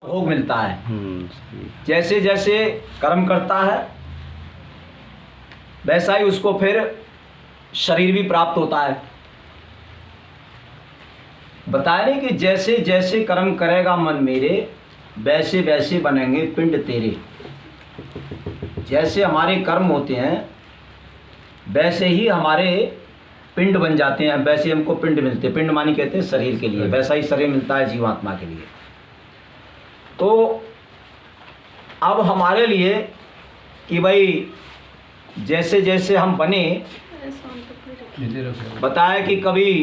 भोग मिलता है। जैसे जैसे कर्म करता है वैसा ही उसको फिर शरीर भी प्राप्त होता है। बताया नहीं कि जैसे जैसे कर्म करेगा मन मेरे वैसे वैसे बनेंगे पिंड तेरे। जैसे हमारे कर्म होते हैं वैसे ही हमारे पिंड बन जाते हैं, वैसे हमको पिंड मिलते हैं। पिंड मानी कहते हैं शरीर के लिए, वैसा ही शरीर मिलता है जीवात्मा के लिए। तो अब हमारे लिए कि भाई जैसे जैसे हम बने, बताया कि कभी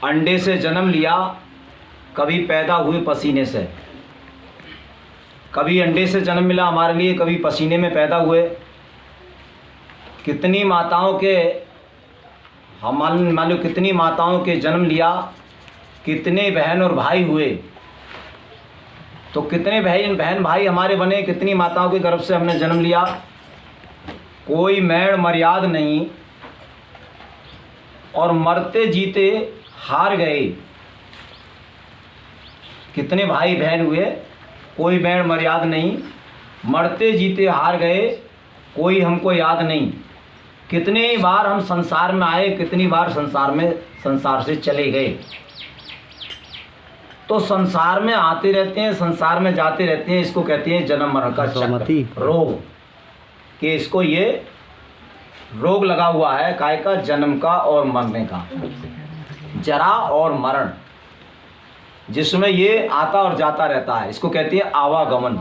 अंडे से जन्म लिया, कभी पैदा हुए पसीने से। कभी अंडे से जन्म मिला हमारे लिए, कभी पसीने में पैदा हुए। कितनी माताओं के हम मान लो कितनी माताओं के जन्म लिया, कितने बहन और भाई हुए। तो कितने बहन भाई हमारे बने, कितनी माताओं के गर्भ से हमने जन्म लिया। कोई मैण मर्याद नहीं और मरते जीते हार गए। कितने भाई बहन हुए, कोई मैण मर्याद नहीं, मरते जीते हार गए, कोई हमको याद नहीं। कितनी बार हम संसार में आए, कितनी बार संसार से चले गए। तो संसार में आते रहते हैं, संसार में जाते रहते हैं। इसको कहते हैं जन्म मरण का चक्र, रोग। कि इसको ये रोग लगा हुआ है, काय का, जन्म का और मरने का, जरा और मरण, जिसमें ये आता और जाता रहता है। इसको कहते हैं आवागमन।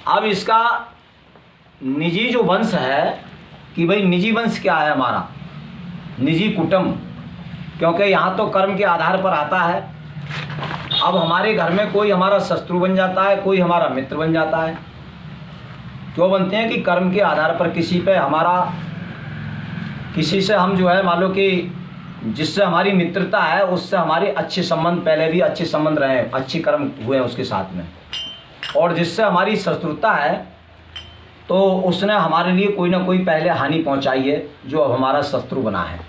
अब इसका निजी जो वंश है कि भाई निजी वंश क्या है हमारा, निजी कुटुंब, क्योंकि यहाँ तो कर्म के आधार पर आता है। अब हमारे घर में कोई हमारा शत्रु बन जाता है, कोई हमारा मित्र बन जाता है। क्यों बनते हैं कि कर्म के आधार पर किसी पे हमारा, किसी से हम जो है मान लो कि जिससे हमारी मित्रता है उससे हमारे अच्छे संबंध, पहले भी अच्छे संबंध रहे, अच्छे कर्म हुए हैं उसके साथ में। और जिससे हमारी शत्रुता है तो उसने हमारे लिए कोई ना कोई पहले हानि पहुंचाई है, जो अब हमारा शत्रु बना है।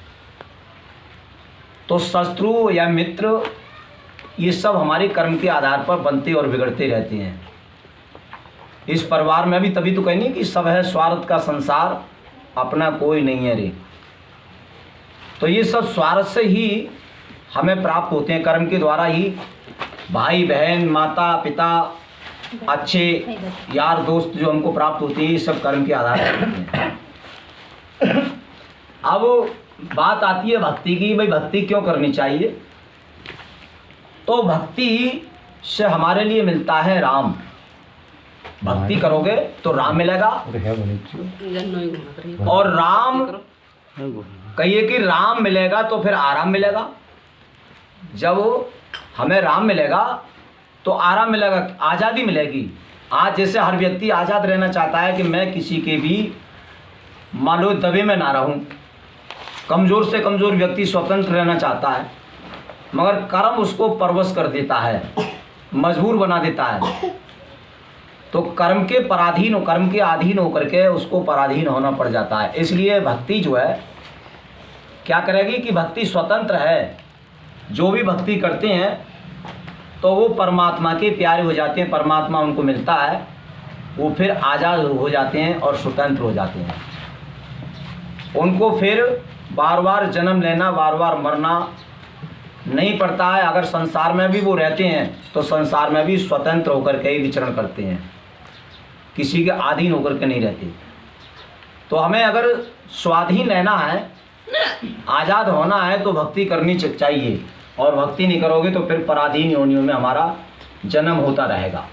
तो शत्रु या मित्र ये सब हमारे कर्म के आधार पर बनते और बिगड़ते रहते हैं। इस परिवार में भी तभी तो कहनी कि सब है स्वार्थ का संसार, अपना कोई नहीं है रे। तो ये सब स्वार्थ से ही हमें प्राप्त होते हैं, कर्म के द्वारा ही। भाई बहन, माता पिता, अच्छे यार दोस्त जो हमको प्राप्त होते हैं, ये सब कर्म के आधार पर होते हैं। अब बात आती है भक्ति की। भाई भक्ति क्यों करनी चाहिए? तो भक्ति से हमारे लिए मिलता है राम। भक्ति करोगे तो राम मिलेगा। और राम कहिए कि राम मिलेगा तो फिर आराम मिलेगा। जब हमें राम मिलेगा तो आराम मिलेगा, आज़ादी मिलेगी। आज जैसे हर व्यक्ति आज़ाद रहना चाहता है कि मैं किसी के भी मान लो दबे में ना रहूं। कमज़ोर से कमज़ोर व्यक्ति स्वतंत्र रहना चाहता है, मगर कर्म उसको परवश कर देता है, मजबूर बना देता है। तो कर्म के पराधीन, कर्म के अधीन होकर के उसको पराधीन होना पड़ जाता है। इसलिए भक्ति जो है क्या करेगी कि भक्ति स्वतंत्र है। जो भी भक्ति करते हैं तो वो परमात्मा के प्यारे हो जाते हैं, परमात्मा उनको मिलता है, वो फिर आज़ाद हो जाते हैं और स्वतंत्र हो जाते हैं। उनको फिर बार बार जन्म लेना, बार बार मरना नहीं पड़ता है। अगर संसार में भी वो रहते हैं तो संसार में भी स्वतंत्र होकर के ही विचरण करते हैं, किसी के अधीन होकर के नहीं रहते। तो हमें अगर स्वाधीन रहना है, आज़ाद होना है, तो भक्ति करनी चाहिए। और भक्ति नहीं करोगे तो फिर पराधीन योनियों में हमारा जन्म होता रहेगा।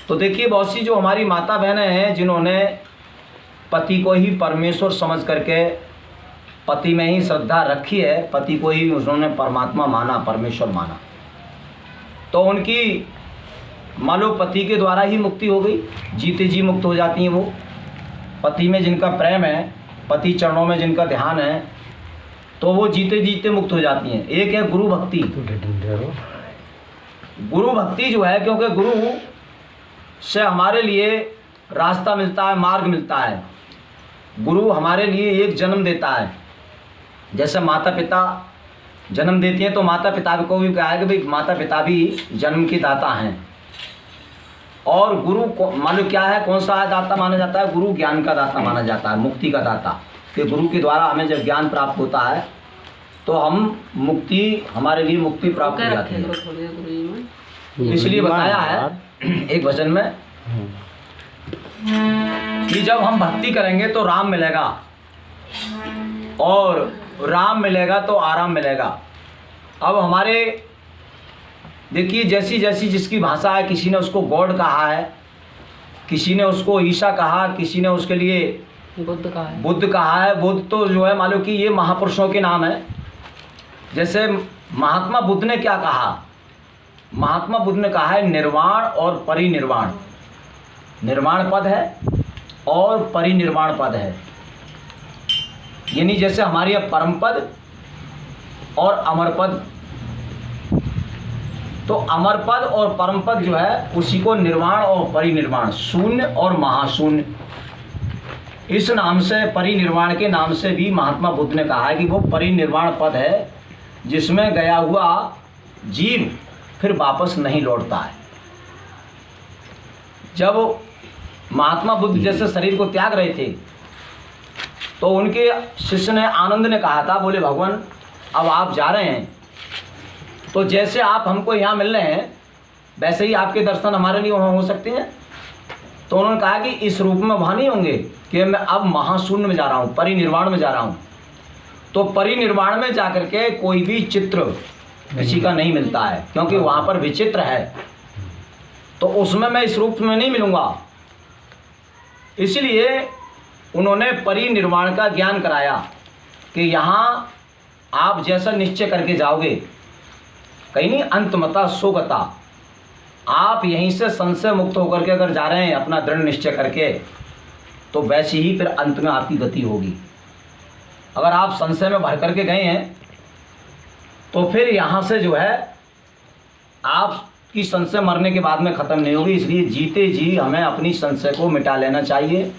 तो देखिए बहुत सी जो हमारी माता बहनें हैं जिन्होंने पति को ही परमेश्वर समझ करके पति में ही श्रद्धा रखी है, पति को ही उन्होंने परमात्मा माना, परमेश्वर माना, तो उनकी मान लो पति के द्वारा ही मुक्ति हो गई, जीते जी मुक्त हो जाती हैं वो। पति में जिनका प्रेम है, पति चरणों में जिनका ध्यान है, तो वो जीते जीते मुक्त हो जाती हैं। एक है गुरु भक्ति। गुरु भक्ति जो है, क्योंकि गुरु से हमारे लिए रास्ता मिलता है, मार्ग मिलता है। गुरु हमारे लिए एक जन्म देता है। जैसे माता पिता जन्म देती हैं, तो माता पिता को भी कहा है कि भाई माता पिता भी जन्म के दाता हैं। और गुरु को मालूम क्या है, कौन सा दाता माना जाता है? गुरु ज्ञान का दाता माना जाता है, मुक्ति का दाता। कि गुरु के द्वारा हमें जब ज्ञान प्राप्त होता है तो हम मुक्ति, हमारे लिए मुक्ति प्राप्त हो जाती है। इसलिए बताया है एक वचन में कि जब हम भक्ति करेंगे तो राम मिलेगा, और राम मिलेगा तो आराम मिलेगा। अब हमारे देखिए, जैसी जैसी जिसकी भाषा है, किसी ने उसको गॉड कहा है, किसी ने उसको ईसा कहा, किसी ने उसके लिए बुद्ध कहा है। बुद्ध तो जो है मालूम कि ये महापुरुषों के नाम है। जैसे महात्मा बुद्ध ने क्या कहा? महात्मा बुद्ध ने कहा है निर्वाण और परिनिर्वाण। निर्वाण पद है और परिनिर्वाण पद है, यानी जैसे हमारे यहाँ परम पद और अमर पद। तो अमर पद और परम पद जो है उसी को निर्वाण और परिनिर्वाण, शून्य और महाशून्य, इस नाम से, परिनिर्वाण के नाम से भी महात्मा बुद्ध ने कहा है कि वो परिनिर्वाण पद है जिसमें गया हुआ जीव फिर वापस नहीं लौटता है। जब महात्मा बुद्ध जैसे शरीर को त्याग रहे थे तो उनके शिष्य ने, आनंद ने कहा था, बोले भगवान अब आप जा रहे हैं तो जैसे आप हमको यहाँ मिल रहे हैं वैसे ही आपके दर्शन हमारे लिए वहाँ हो सकते हैं। तो उन्होंने कहा कि इस रूप में वहाँ नहीं होंगे, कि मैं अब महाशून्य में जा रहा हूँ, परिनिर्वाण में जा रहा हूँ। तो परिनिर्वाण में जाकर के कोई भी चित्र किसी का नहीं मिलता है, क्योंकि वहाँ पर विचित्र है, तो उसमें मैं इस रूप में नहीं मिलूँगा। इसलिए उन्होंने परिनिर्वाण का ज्ञान कराया कि यहाँ आप जैसा निश्चय करके जाओगे, कहीं नहीं अंतमता सुगता, आप यहीं से संशय मुक्त होकर के अगर जा रहे हैं अपना दृढ़ निश्चय करके, तो वैसे ही फिर अंत में आपकी गति होगी। अगर आप संशय में भर करके गए हैं तो फिर यहाँ से जो है आपकी संशय मरने के बाद में ख़त्म नहीं होगी। इसलिए जीते जी हमें अपनी संशय को मिटा लेना चाहिए।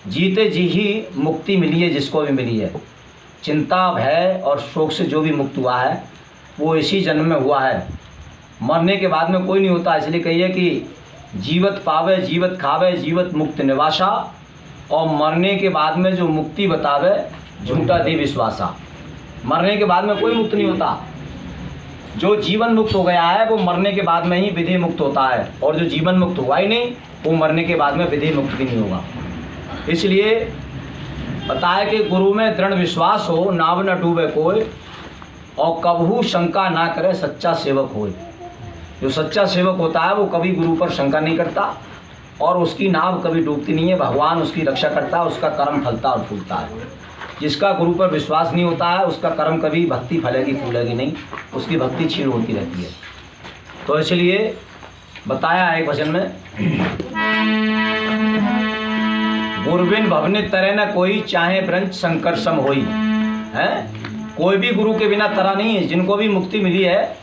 जीते जी ही मुक्ति मिली है जिसको भी मिली है। चिंता, भय और शोक से जो भी मुक्त हुआ है वो इसी जन्म में हुआ है, मरने के बाद में कोई नहीं होता। इसलिए कहिए कि जीवत पावे जीवत खावे जीवत मुक्त निवासा, और मरने के बाद में जो मुक्ति बतावे झूठा दे विश्वासा। मरने के बाद में कोई मुक्त नहीं होता। जो जीवन मुक्त हो गया है वो मरने के बाद में ही विधि मुक्त होता है, और जो जीवन मुक्त हुआ ही नहीं वो मरने के बाद में विधि मुक्त भी नहीं होगा। इसलिए बताया कि गुरु में दृढ़ विश्वास हो, नाव न डूबे कोई, और कबहू शंका ना करे सच्चा सेवक होए। जो सच्चा सेवक होता है वो कभी गुरु पर शंका नहीं करता, और उसकी नाव कभी डूबती नहीं है। भगवान उसकी रक्षा करता है, उसका कर्म फलता और फूलता है। जिसका गुरु पर विश्वास नहीं होता है उसका कर्म कभी भक्ति फलेगी फूलेगी नहीं, उसकी भक्ति क्षीण होती रहती है। तो इसलिए बताया है एक वचन में, गुरुबिन भवने तरे न कोई, चाहे ब्रंच शंकर सम होई। है कोई भी गुरु के बिना तरा नहीं है। जिनको भी मुक्ति मिली है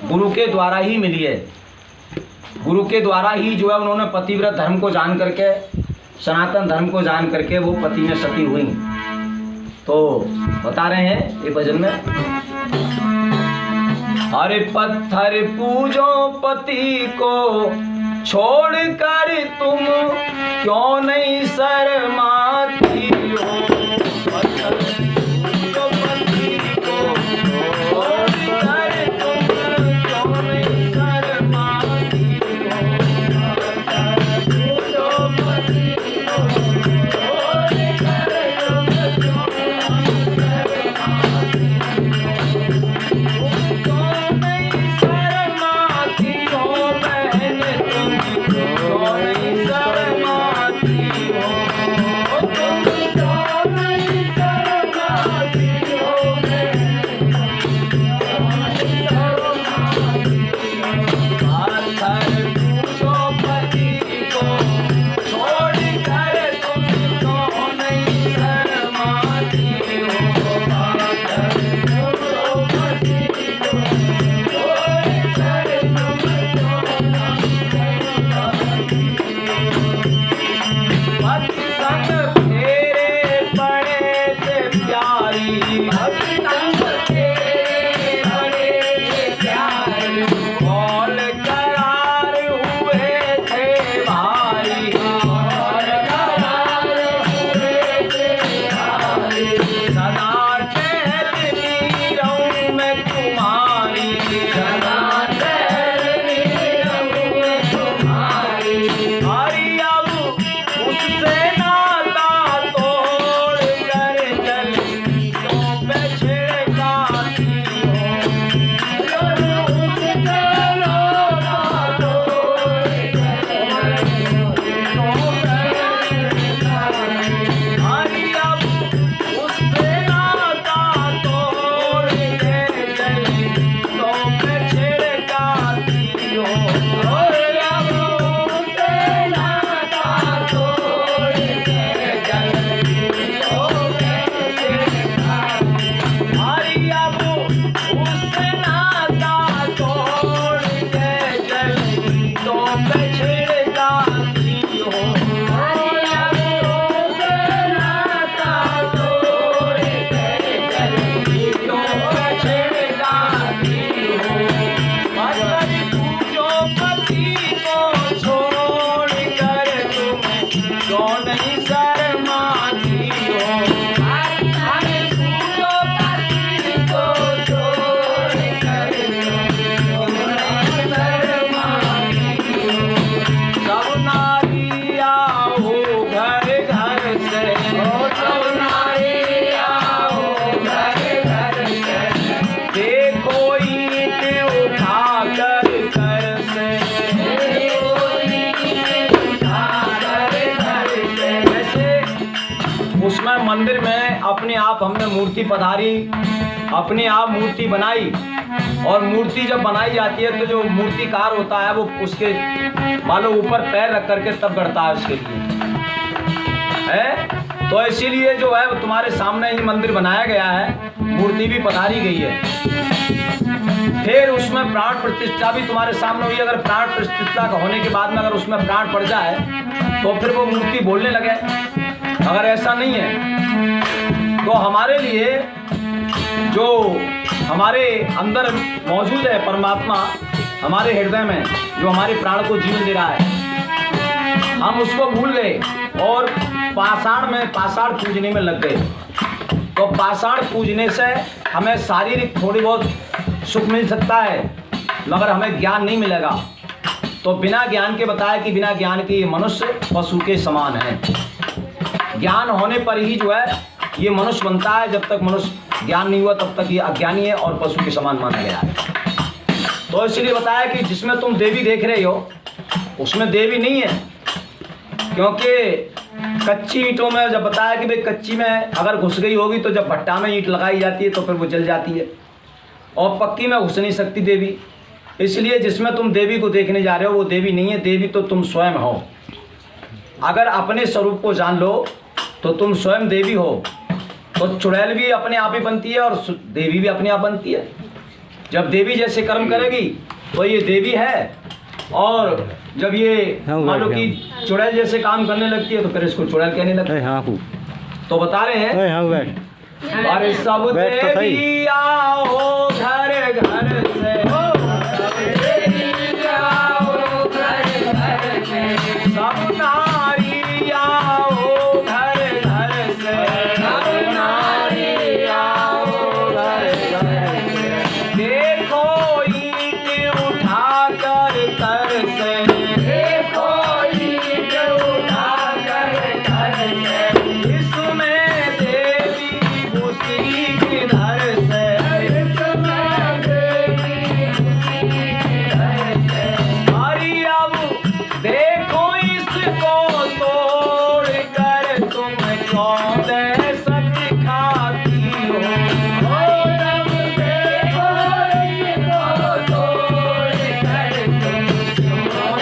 गुरु के द्वारा ही मिली है। गुरु के द्वारा ही जो है उन्होंने पतिव्रत धर्म को जान करके, सनातन धर्म को जान करके वो पति में सती हुई। तो बता रहे हैं एक भजन में, अरे पत्थर पूजो पति को छोड़ कर तुम क्यों नहीं शर्माती हो। पत्थर पूजो पति को छोड़ कर तुम क्यों नहीं शर्माती हो। पत्थर पूजो पति को छोड़ कर तुम क्यों नहीं शर्माती हो। हो। अब उससे नाता तोड़ के चली तो कैसे खाती। हरि अब उससे नाता तोड़ के चली तो पिछड़ जाती हो। हरि अब उससे नाता तोड़ के चली तो पिछड़ जाती हो। अगर तू जो पति को छोड़ कर तुम्हें क्यों नहीं शर्माती हो। अरे तू जो पति को छोड़ कर क्यों नहीं शर्माती हो। सब नारी आओ घर घर से, सब नारी आओ घर घर से, देखो ईंट उठा कर से, देखो ईंट उठा कर से। जैसे उसमें मंदिर में अपने आप हमने मूर्ति पधारी, अपने आप मूर्ति बनाई, और मूर्ति जब बनाई जाती है तो जो मूर्तिकार होता है वो उसके मानो ऊपर पैर रख करके तब गढ़ता है उसके लिए है। तो इसीलिए जो है वो तुम्हारे सामने ही मंदिर बनाया गया है, मूर्ति भी पधारी गई है। फिर उसमें प्राण प्रतिष्ठा भी तुम्हारे सामने हुई। अगर प्राण प्रतिष्ठा का होने के बाद में अगर उसमें प्राण पड़ जाए तो फिर वो मूर्ति बोलने लगे। अगर ऐसा नहीं है तो हमारे लिए जो हमारे अंदर मौजूद है परमात्मा, हमारे हृदय में जो हमारे प्राण को जीवन दे रहा है, हम उसको भूल गए और पाषाण पूजने में लग गए। तो पाषाण पूजने से हमें शारीरिक थोड़ी बहुत सुख मिल सकता है, मगर हमें ज्ञान नहीं मिलेगा। तो बिना ज्ञान के बताया कि बिना ज्ञान के ये मनुष्य पशु के समान है। ज्ञान होने पर ही जो है ये मनुष्य बनता है। जब तक मनुष्य ज्ञान नहीं हुआ तब तक ये अज्ञानी है और पशु के समान माना गया है। तो इसलिए बताया कि जिसमें तुम देवी देख रहे हो उसमें देवी नहीं है, क्योंकि कच्ची ईंटों में जब बताया कि भाई कच्ची में अगर घुस गई होगी तो जब भट्टा में ईंट लगाई जाती है तो फिर वो जल जाती है, और पक्की में घुस नहीं सकती देवी। इसलिए जिसमें तुम देवी को देखने जा रहे हो वो देवी नहीं है, देवी तो तुम स्वयं हो। अगर अपने स्वरूप को जान लो तो तुम स्वयं देवी हो। तो चुड़ैल भी अपने आप ही बनती है और देवी भी अपने आप बनती है। जब देवी जैसे कर्म करेगी तो ये देवी है, और जब ये मानो कि चुड़ैल जैसे काम करने लगती है तो फिर इसको चुड़ैल कहने लगती है। तो बता रहे हैं अरे सब देवी आओ घर घर से, सब नारी आओ घर घर से, सब नारी आओ घर घर से, देखो ईंट उठा कर से, देखो ईंट उठा कर से, इसमें देवी घुसी किधर से, इसमें देवी घुसी किधर से। हरि अब देखो इसको तोड़ कर तुम कौन सच खाती हो। अब देखो इसको तोड़ कर तुम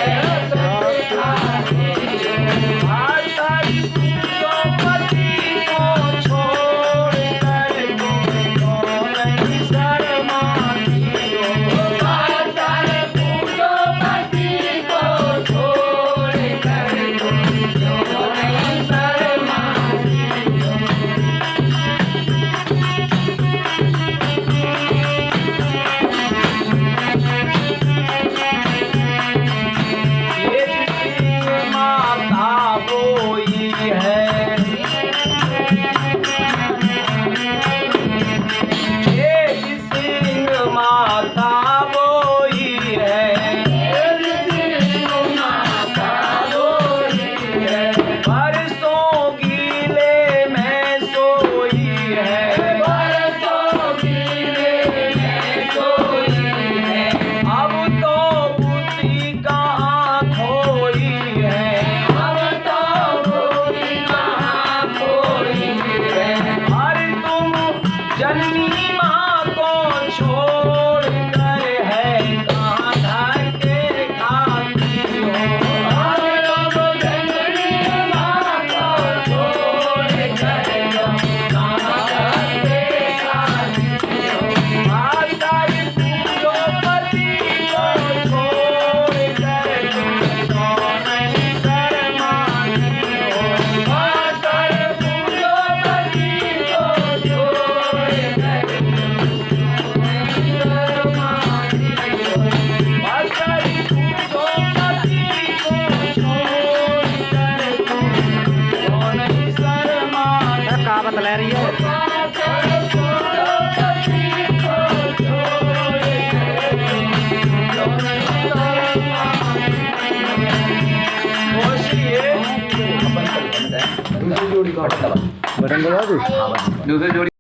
ले रही है। अपन बटन दबा दो। हाँ बस। दूसरी जोड़ी